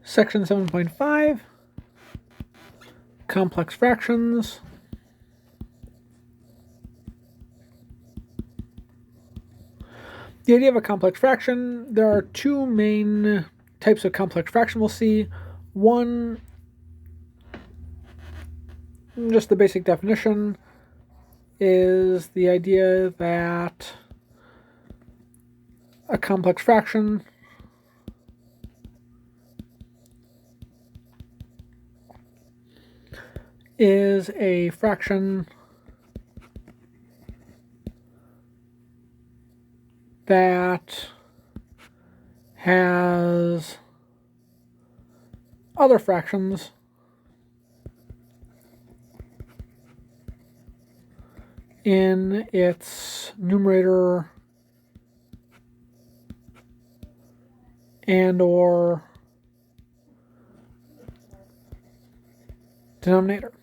Section 7.5, complex fractions. The idea of a complex fraction, there are two main types of complex fraction we'll see. One, just the basic definition, is the idea that a complex fraction is a fraction that has other fractions in its numerator and or denominator.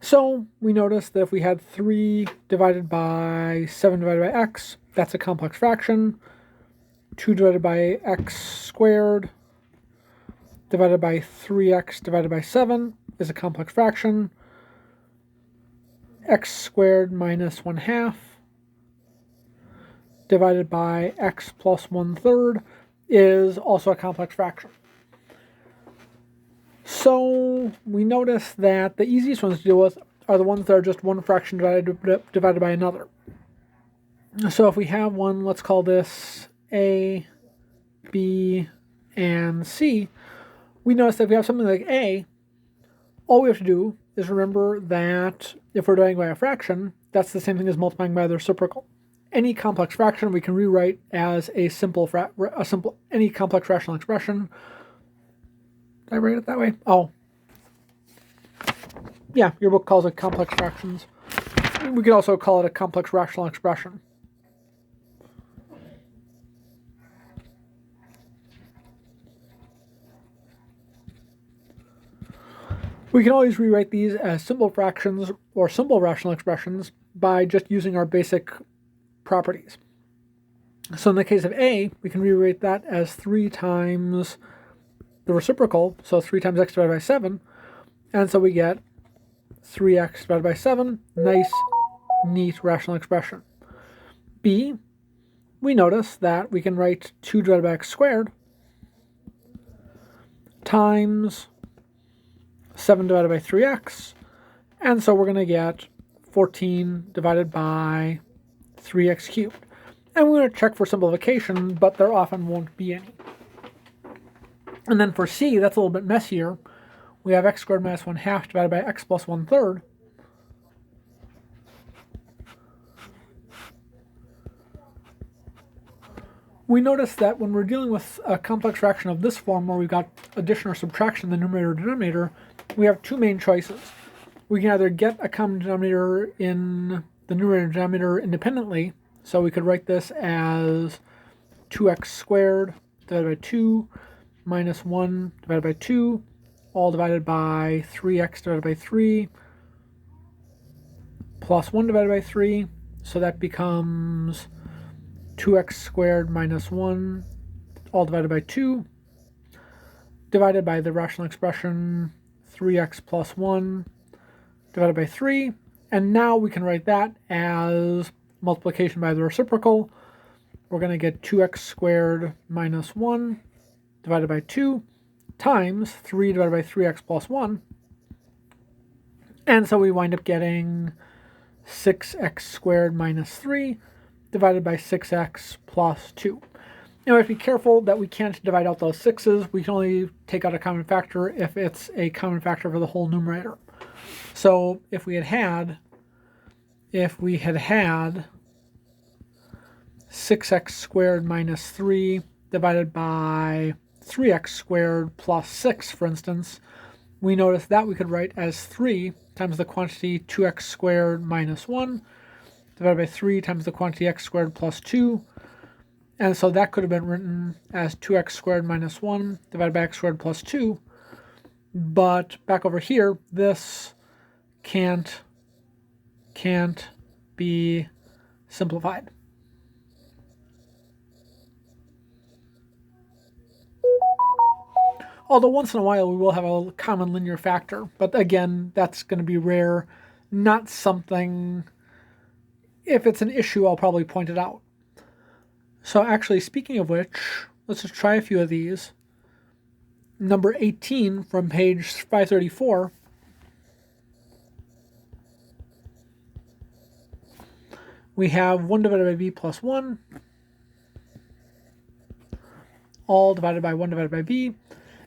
So we notice that if we had 3 divided by 7 divided by x, that's a complex fraction. 2 divided by x squared divided by 3x divided by 7 is a complex fraction. X squared minus 1/2 divided by x plus 1/3 is also a complex fraction. So we notice that the easiest ones to deal with are the ones that are just one fraction divided by another. So if we have one, let's call this A, B, and C, we notice that if we have something like A, all we have to do is remember that if we're dividing by a fraction, that's the same thing as multiplying by the reciprocal. Any complex fraction we can rewrite as a simple any complex rational expression. Did I write it that way? Oh. Yeah, your book calls it complex fractions. We could also call it a complex rational expression. We can always rewrite these as simple fractions or simple rational expressions by just using our basic properties. So in the case of A, we can rewrite that as 3 times the reciprocal, so 3 times x divided by 7, and so we get 3x divided by 7, nice, neat rational expression. B, we notice that we can write 2 divided by x squared times 7 divided by 3x, and so we're going to get 14 divided by 3x cubed. And we're going to check for simplification, but there often won't be any. And then for C, that's a little bit messier. We have x squared minus 1/2 divided by x plus 1/3. We notice that when we're dealing with a complex fraction of this form, where we've got addition or subtraction in the numerator or denominator, we have two main choices. We can either get a common denominator in the numerator and denominator independently, so we could write this as 2x squared divided by 2 minus 1 divided by 2, all divided by 3x divided by 3 plus 1 divided by 3. So that becomes 2x squared minus 1, all divided by 2, divided by the rational expression 3x plus 1 divided by 3. And now we can write that as multiplication by the reciprocal. We're going to get 2x squared minus 1 divided by 2 times 3 divided by 3x plus 1. And so we wind up getting 6x squared minus 3 divided by 6x plus 2. Now we have to be careful that we can't divide out those 6's. We can only take out a common factor if it's a common factor for the whole numerator. So if we had had 6x squared minus 3 divided by 3x squared plus 6, for instance, we notice that we could write as 3 times the quantity 2x squared minus 1 divided by 3 times the quantity x squared plus 2. And so that could have been written as 2x squared minus 1 divided by x squared plus 2. But back over here, this can't be simplified. Although once in a while we will have a common linear factor, but again, that's going to be rare, not something, if it's an issue, I'll probably point it out. So actually, speaking of which, let's just try a few of these. Number 18 from page 534. We have 1 divided by b plus 1, all divided by 1 divided by b.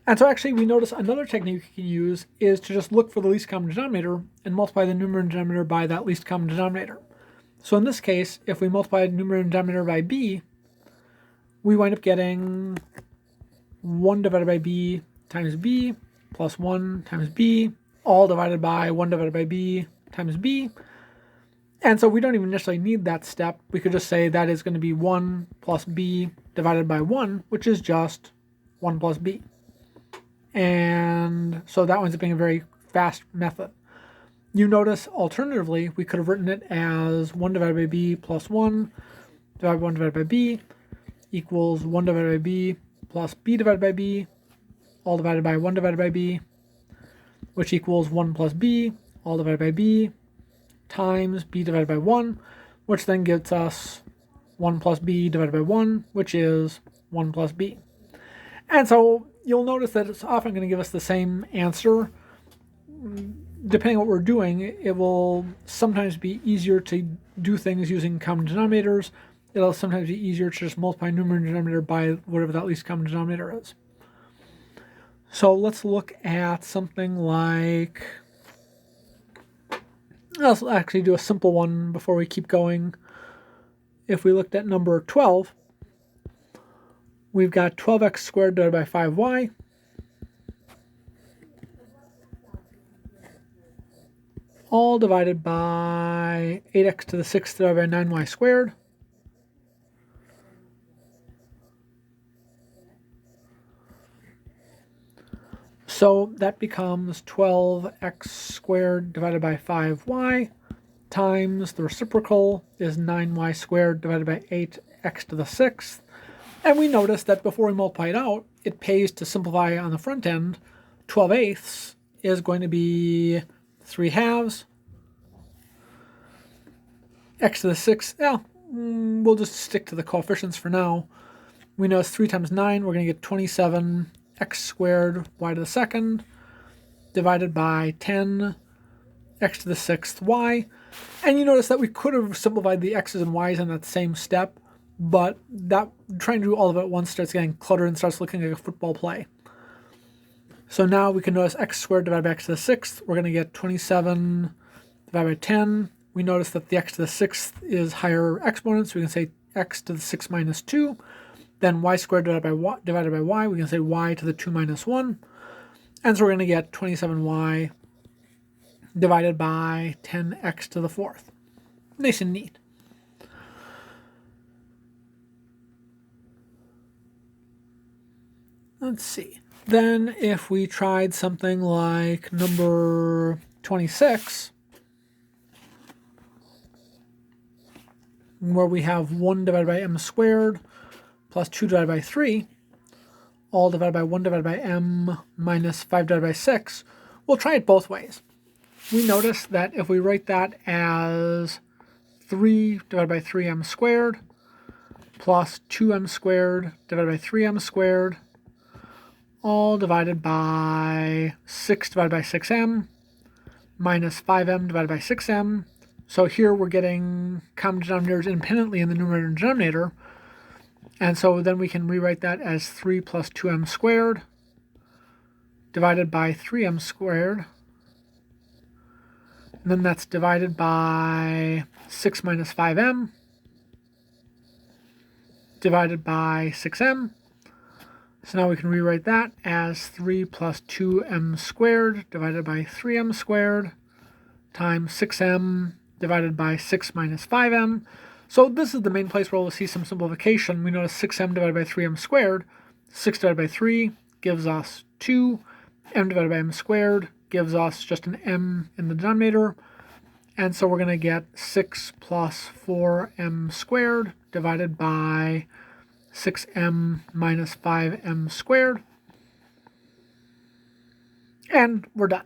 And so actually we notice another technique we can use is to just look for the least common denominator and multiply the numerator and denominator by that least common denominator. So in this case, if we multiply the numerator and denominator by b, we wind up getting 1 divided by b times b plus 1 times b, all divided by 1 divided by b times b. And so we don't even necessarily need that step. We could just say that is going to be 1 plus b divided by 1, which is just 1 plus b. And so that winds up being a very fast method. You notice, alternatively, we could have written it as 1 divided by b plus 1 divided by 1 divided by b equals 1 divided by b plus b divided by b, all divided by 1 divided by b, which equals 1 plus b, all divided by b, times b divided by 1, which then gives us 1 plus b divided by 1, which is 1 plus b. And so you'll notice that it's often going to give us the same answer. Depending on what we're doing, it will sometimes be easier to do things using common denominators. It'll sometimes be easier to just multiply numerator and denominator by whatever that least common denominator is. So let's look at something like, let's actually do a simple one before we keep going. If we looked at number 12, we've got 12x squared divided by 5y. All divided by 8x to the 6th divided by 9y squared. So that becomes 12x squared divided by 5y times the reciprocal is 9y squared divided by 8x to the 6th. And we notice that before we multiply it out, it pays to simplify on the front end. 12/8 is going to be 3 halves. X to the 6th, we'll just stick to the coefficients for now. We know it's 3 times 9, we're going to get 27x squared y to the 2nd divided by 10 x to the 6th y. And you notice that we could have simplified the x's and y's in that same step, but that trying to do all of it at once starts getting cluttered and starts looking like a football play. So now we can notice x squared divided by x to the 6th. We're going to get 27 divided by 10. We notice that the x to the 6th is higher exponent, so we can say x to the 6 minus 2. Then y squared divided by y, we can say y to the 2 minus 1. And so we're going to get 27y divided by 10x to the 4th. Nice and neat. Let's see. Then if we tried something like number 26, where we have 1 divided by m squared plus 2 divided by 3, all divided by 1 divided by m minus 5 divided by 6, we'll try it both ways. We notice that if we write that as 3 divided by 3m squared plus 2m squared divided by 3m squared, all divided by 6 divided by 6m minus 5m divided by 6m. So here we're getting common denominators independently in the numerator and denominator. And so then we can rewrite that as 3 plus 2m squared divided by 3m squared. And then that's divided by 6 minus 5m divided by 6m. So now we can rewrite that as 3 plus 2m squared divided by 3m squared times 6m divided by 6 minus 5m. So this is the main place where we'll see some simplification. We notice 6m divided by 3m squared, 6 divided by 3 gives us 2, m divided by m squared gives us just an m in the denominator. And so we're going to get 6 plus 4m squared divided by 6m minus 5m squared. And we're done.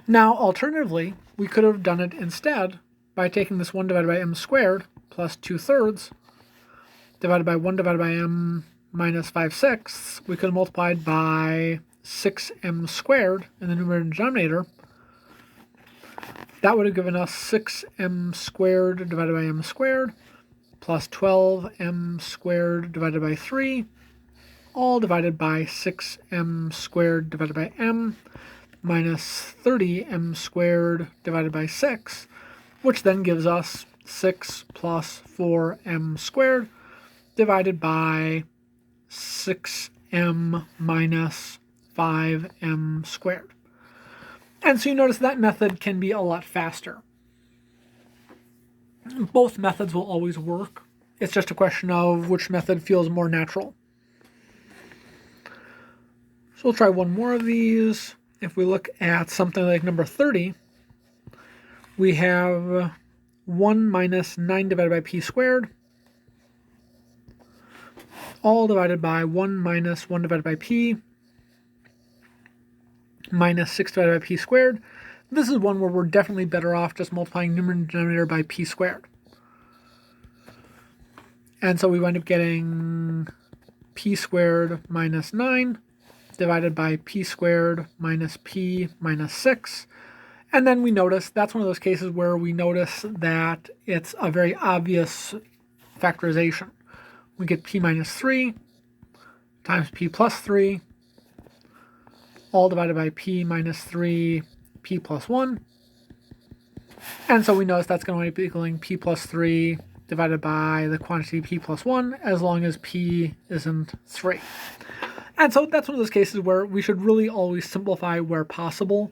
Now, alternatively, we could have done it instead by taking this 1 divided by m squared plus 2/3 divided by 1 divided by m minus 5/6. We could have multiplied by 6m squared in the numerator and denominator. That would have given us 6m squared divided by m squared plus 12m squared divided by 3, all divided by 6m squared divided by m minus 30m squared divided by 6, which then gives us 6 plus 4m squared divided by 6m minus 5m squared. And so you notice that method can be a lot faster. Both methods will always work. It's just a question of which method feels more natural. So we'll try one more of these. If we look at something like number 30, we have 1 minus 9 divided by p squared, all divided by 1 minus 1 divided by p, minus 6 divided by p squared. This is one where we're definitely better off just multiplying numerator and denominator by p squared. And so we wind up getting p squared minus 9 divided by p squared minus p minus 6. And then we notice, that's one of those cases where we notice that it's a very obvious factorization. We get p minus 3 times p plus 3, all divided by p minus 3, p plus 1. And so we notice that's going to be equaling p plus 3 divided by the quantity p plus 1, as long as p isn't 3. And so that's one of those cases where we should really always simplify where possible.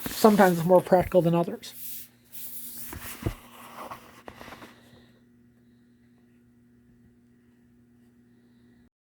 Sometimes it's more practical than others.